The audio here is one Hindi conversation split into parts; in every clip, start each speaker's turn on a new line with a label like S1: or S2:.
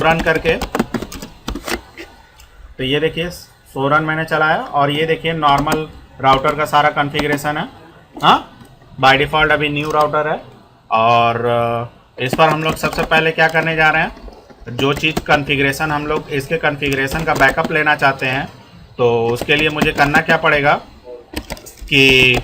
S1: रन करके, तो ये देखिए सो रन मैंने चलाया और ये देखिए नॉर्मल राउटर का सारा कॉन्फ़िगरेशन है। हाँ, बाय डिफ़ॉल्ट अभी न्यू राउटर है। और इस पर हम लोग सबसे पहले क्या करने जा रहे हैं, जो चीज़ कॉन्फ़िगरेशन हम लोग इसके कॉन्फ़िगरेशन का बैकअप लेना चाहते हैं, तो उसके लिए मुझे करना क्या पड़ेगा कि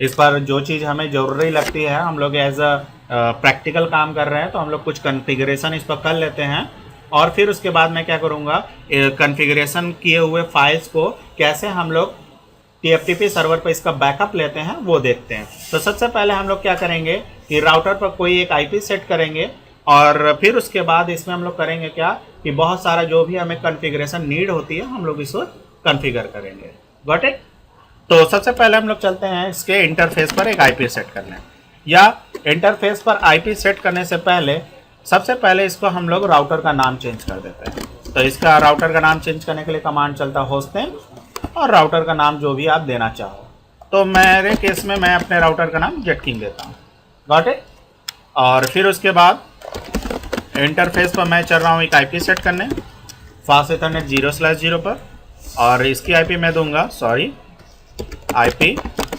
S1: इस पर जो चीज़ हमें ज़रूरी लगती है, हम लोग एज अ प्रैक्टिकल काम कर रहे हैं तो हम लोग कुछ कॉन्फ़िगरेशन इस पर कर लेते हैं और फिर उसके बाद मैं क्या करूँगा, कॉन्फ़िगरेशन किए हुए फाइल्स को कैसे हम लोग TFTP सर्वर पर इसका बैकअप लेते हैं वो देखते हैं। तो सबसे पहले हम लोग क्या करेंगे कि राउटर पर कोई एक IP सेट करेंगे और फिर उसके बाद इसमें हम लोग करेंगे क्या कि बहुत सारा जो भी हमें कॉन्फ़िगरेशन नीड होती है हम लोग इसको कॉन्फ़िगर करेंगे। Got it? तो सबसे पहले हम लोग चलते हैं इसके इंटरफेस पर एक IP सेट करने, या इंटरफेस पर IP सेट करने से पहले सबसे पहले इसको हम लोग राउटर का नाम चेंज कर देते हैं। तो इसका राउटर का नाम चेंज करने के लिए कमांड चलता है होस्टनेम और राउटर का नाम जो भी आप देना चाहो। तो मेरे केस में मैं अपने राउटर का नाम जेटकिंग देता हूँ। Got it? और फिर उसके बाद इंटरफेस पर मैं चल रहा हूँ एक IP सेट करने फास्ट इथरनेट 0/0 पर, और इसकी IP मैं दूंगा IP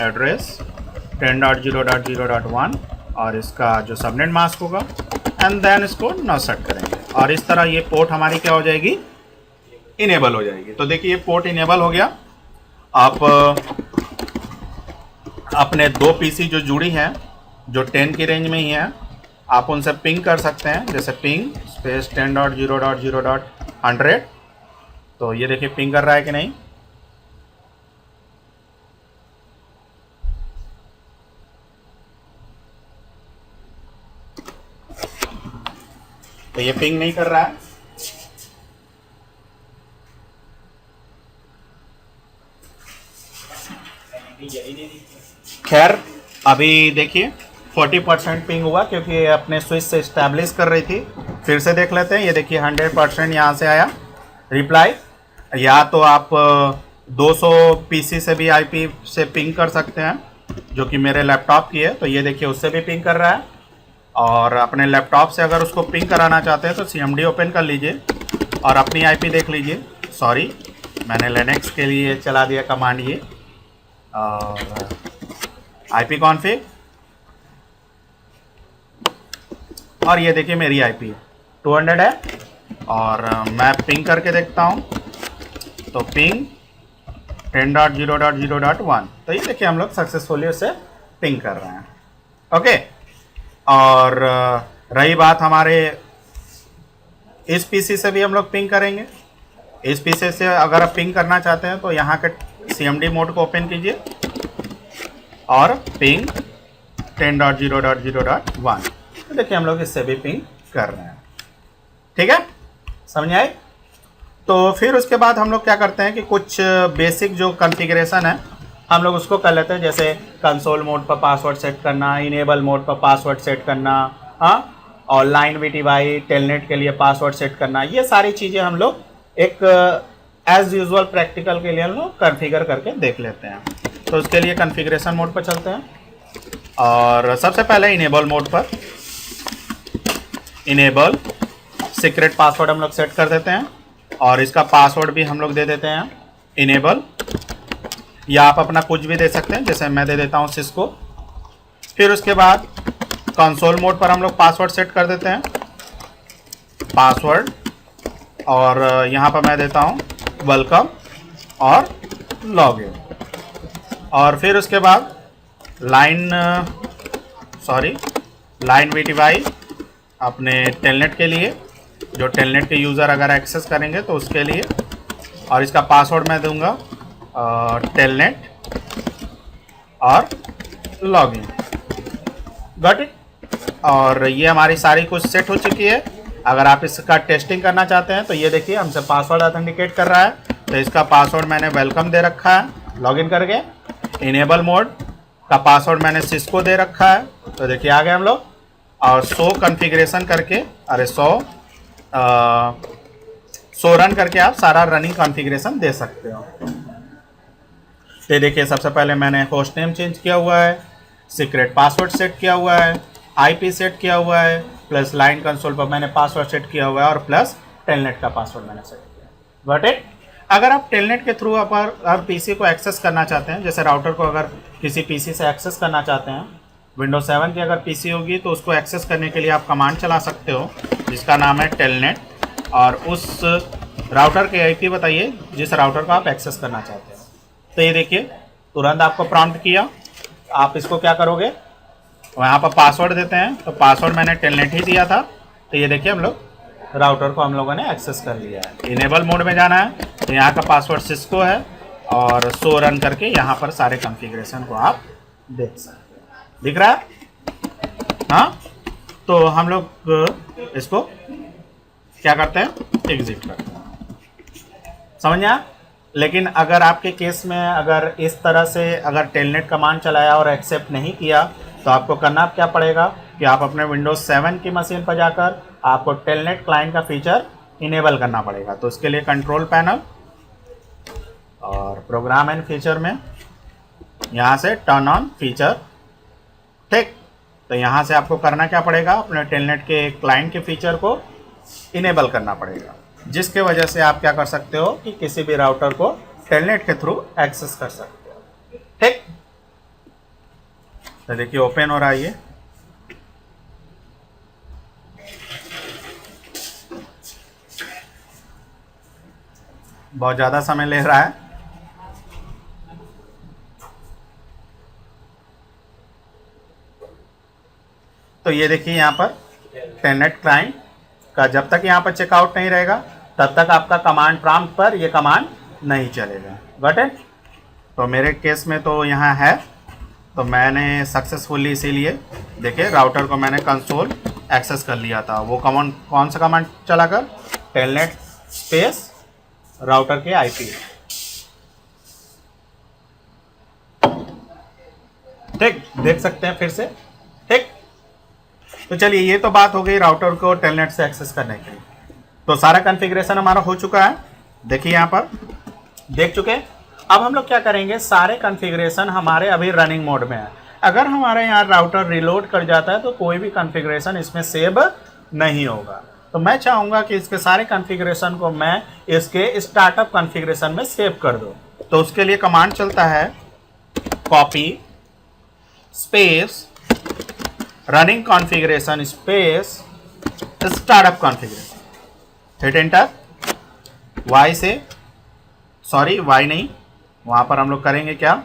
S1: एड्रेस 10.0.0.1 और इसका जो सबनेट मास्क होगा, एंड देन इसको नो सेट करेंगे और इस तरह ये पोर्ट हमारी क्या हो जाएगी, इनेबल हो जाएगी। तो देखिए ये पोर्ट इनेबल हो गया। आप अपने 2 PC जो जुड़ी हैं जो 10 की रेंज में ही है, आप उनसे पिंग कर सकते हैं, जैसे पिंग स्पेस 10.0.0.100। तो ये देखिए पिंग कर रहा है कि नहीं। तो ये पिंग नहीं कर रहा है। खैर अभी देखिए 40% पिंग हुआ क्योंकि ये अपने स्विच से इस्टेब्लिश कर रही थी। फिर से देख लेते हैं। ये देखिए 100% यहाँ से आया रिप्लाई। या तो आप 200 PC से भी IP से पिंग कर सकते हैं, जो कि मेरे लैपटॉप की है। तो ये देखिए उससे भी पिंग कर रहा है। और अपने लैपटॉप से अगर उसको पिंग कराना चाहते हैं तो CMD ओपन कर लीजिए और अपनी IP देख लीजिए। सॉरी, मैंने लिनक्स के लिए चला दिया कमांड ये। और IP कॉन्फ़िग, और ये देखिए मेरी IP 200 है। और मैं पिंग करके देखता हूँ तो पिंग 10.0.0.1। तो ये देखिए हम लोग सक्सेसफुली उसे पिंग कर रहे हैं। ओके। और रही बात हमारे इस PC से भी हम लोग पिंग करेंगे। इस PC से अगर आप पिंग करना चाहते हैं तो यहाँ के CMD मोड को ओपन कीजिए और पिंग 10.0.0.1। तो देखिए हम लोग इससे भी पिंग कर रहे हैं। ठीक है, समझ आए? तो फिर उसके बाद हम लोग क्या करते हैं कि कुछ बेसिक जो कॉन्फ़िगरेशन है हम लोग उसको कर लेते हैं, जैसे कंसोल मोड पर पासवर्ड सेट करना, इनेबल मोड पर पासवर्ड सेट करना, हाँ, और लाइन VTY टेलनेट के लिए पासवर्ड सेट करना। ये सारी चीज़ें हम लोग एक एज यूजुअल प्रैक्टिकल के लिए हम लोग कॉन्फ़िगर करके देख लेते हैं। तो उसके लिए कॉन्फ़िगरेशन मोड पर चलते हैं और सबसे पहले इनेबल मोड पर इनेबल सीक्रेट पासवर्ड हम लोग सेट कर देते हैं और इसका पासवर्ड भी हम लोग दे देते हैं इनेबल, या आप अपना कुछ भी दे सकते हैं, जैसे मैं दे देता हूं सिस्को। फिर उसके बाद कंसोल मोड पर हम लोग पासवर्ड सेट कर देते हैं पासवर्ड, और यहाँ पर मैं देता हूं वेलकम और लॉगिन। और फिर उसके बाद लाइन VTY अपने टेलनेट के लिए, जो टेलनेट के यूज़र अगर एक्सेस करेंगे तो उसके लिए, और इसका पासवर्ड मैं दूंगा टेलनेट और लॉगिन। Got it? और ये हमारी सारी कुछ सेट हो चुकी है। अगर आप इसका टेस्टिंग करना चाहते हैं तो ये देखिए हमसे पासवर्ड ऑथेंटिकेट कर रहा है, तो इसका पासवर्ड मैंने वेलकम दे रखा है लॉगिन करके। इनेबल मोड का पासवर्ड मैंने सिस्को दे रखा है, तो देखिए आ गए हम लोग। और 100 कॉन्फ़िगरेशन करके, अरे 100 रन करके आप सारा रनिंग कॉन्फ़िगरेशन दे सकते हो। तो देखिए सबसे पहले मैंने होस्ट नेम चेंज किया हुआ है, सीक्रेट पासवर्ड सेट किया हुआ है, IP सेट किया हुआ है, प्लस लाइन कंसोल पर मैंने पासवर्ड सेट किया हुआ है और प्लस टेलनेट का पासवर्ड मैंने सेट किया। Got it? अगर आप टेलनेट के थ्रू अगर पीसी को एक्सेस करना चाहते हैं, जैसे राउटर को अगर किसी पीसी से एक्सेस करना चाहते हैं, विंडोज 7 की अगर पीसी होगी तो उसको एक्सेस करने के लिए आप कमांड चला सकते हो जिसका नाम है टेलनेट, और उस राउटर के आईपी बताइए जिस राउटर को आप एक्सेस करना चाहते हो। तो ये देखिए तुरंत आपको प्रॉम्प्ट किया, आप इसको क्या करोगे, वहाँ पर पासवर्ड देते हैं, तो पासवर्ड मैंने टेलनेट ही दिया था। तो ये देखिए हम लोग राउटर को हम लोगों ने एक्सेस कर लिया है। इनेबल मोड में जाना है तो यहाँ का पासवर्ड सिस्को है और शो रन करके यहाँ पर सारे कॉन्फ़िगरेशन को आप देख सकते हैं। दिख रहा है? हाँ, तो हम लोग इसको क्या करते हैं, एग्जिट करते हैं। समझ आया? लेकिन अगर आपके केस में अगर इस तरह से अगर टेलनेट कमांड चलाया और एक्सेप्ट नहीं किया तो आपको करना क्या पड़ेगा कि आप अपने विंडोज 7 की मशीन पर जाकर आपको टेलनेट क्लाइंट का फीचर इनेबल करना पड़ेगा। तो उसके लिए कंट्रोल पैनल और प्रोग्राम एंड फीचर में यहाँ से टर्न ऑन फीचर, ठीक। तो यहाँ से आपको करना क्या पड़ेगा, अपने टेलनेट के क्लाइंट के फीचर को इनेबल करना पड़ेगा, जिसके वजह से आप क्या कर सकते हो कि किसी भी राउटर को टेलनेट के थ्रू एक्सेस कर सकते हो, ठीक। तो देखिए ओपन हो रहा है ये। बहुत ज़्यादा समय ले रहा है। तो ये देखिए यहाँ पर टेलनेट क्लाइंट का जब तक यहाँ पर चेकआउट नहीं रहेगा तब तक आपका कमांड प्रॉम्प्ट पर ये कमांड नहीं चलेगा। Got it? तो मेरे केस में तो यहाँ है, तो मैंने सक्सेसफुली इसीलिए देखिए राउटर को मैंने कंसोल एक्सेस कर लिया था। वो कमांड कौन सा कमांड चलाकर, टेलनेट स्पेस राउटर के आईपी, ठीक। देख सकते हैं फिर से, ठीक। तो चलिए ये तो बात हो गई राउटर को टेलनेट से एक्सेस करने के लिए। तो सारा कॉन्फ़िगरेशन हमारा हो चुका है, देखिए यहाँ पर देख चुके हैं। अब हम लोग क्या करेंगे, सारे कॉन्फ़िगरेशन हमारे अभी रनिंग मोड में है। अगर हमारे यहाँ राउटर रिलोड कर जाता है तो कोई भी कॉन्फ़िगरेशन इसमें सेव नहीं होगा। तो मैं चाहूँगा कि इसके सारे कॉन्फ़िगरेशन को मैं इसके स्टार्टअप कॉन्फ़िगरेशन में सेव कर दूँ। तो उसके लिए कमांड चलता है copy space running configuration space startup configuration, hit enter. Y से, सॉरी वाई नहीं, वहाँ पर हम लोग करेंगे क्या,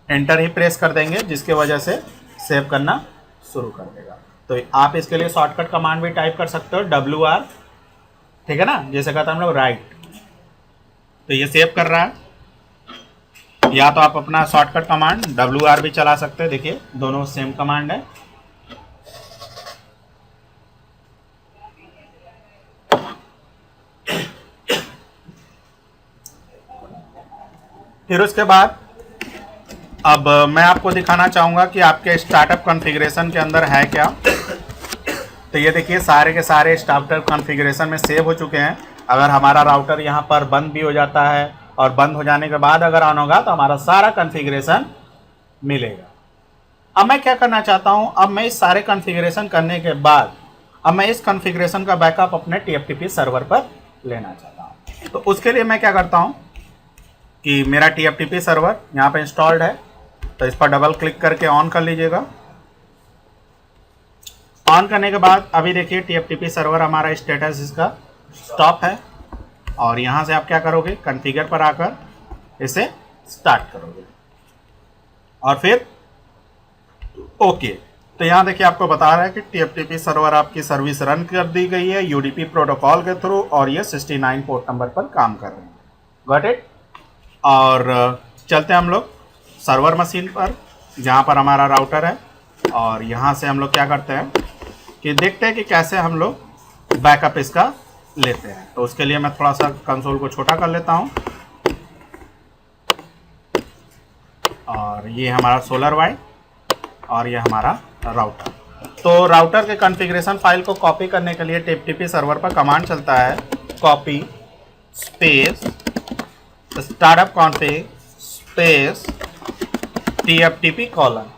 S1: एंटर ही प्रेस कर देंगे, जिसके वजह से सेव करना शुरू कर देगा। तो आप इसके लिए शॉर्टकट कमांड भी टाइप कर सकते हो, WR, ठीक है ना, जैसे कहते हैं हम लोग राइट। तो ये सेव कर रहा है, या तो आप अपना शॉर्टकट कमांड WR भी चला सकते हैं। देखिए दोनों सेम कमांड है। फिर उसके बाद अब मैं आपको दिखाना चाहूँगा कि आपके स्टार्टअप कॉन्फ़िगरेशन के अंदर है क्या। तो ये देखिए सारे के सारे स्टार्टअप कॉन्फ़िगरेशन में सेव हो चुके हैं। अगर हमारा राउटर यहाँ पर बंद भी हो जाता है और बंद हो जाने के बाद अगर ऑन होगा तो हमारा सारा कॉन्फ़िगरेशन मिलेगा। अब मैं क्या करना चाहता हूँ, अब मैं इस सारे कॉन्फ़िगरेशन करने के बाद अब मैं इस कॉन्फ़िगरेशन का बैकअप अपने TFTP सर्वर पर लेना चाहता हूँ। तो उसके लिए मैं क्या करता हूँ कि मेरा TFTP सर्वर यहाँ पे इंस्टॉल्ड है, तो इस पर डबल क्लिक करके ऑन कर लीजिएगा। ऑन करने के बाद अभी देखिए TFTP सर्वर हमारा स्टेटस इसका स्टॉप है, और यहाँ से आप क्या करोगे, कॉन्फ़िगर पर आकर इसे स्टार्ट करोगे और फिर ओके। तो यहाँ देखिए आपको बता रहा है कि TFTP सर्वर आपकी सर्विस रन कर दी गई है UDP प्रोटोकॉल के थ्रू, और ये 69 पोर्ट नंबर पर काम कर रहे हैं। Got it? और चलते हैं हम लोग सर्वर मशीन पर जहाँ पर हमारा राउटर है, और यहाँ से हम लोग क्या करते हैं कि देखते हैं कि कैसे हम लोग बैकअप इसका लेते हैं। तो उसके लिए मैं थोड़ा सा कंसोल को छोटा कर लेता हूँ, और ये हमारा SolarWinds और ये हमारा राउटर। तो राउटर के कॉन्फ़िगरेशन फाइल को कॉपी करने के लिए TFTP सर्वर पर कमांड चलता है copy space startup config space TFTP colon.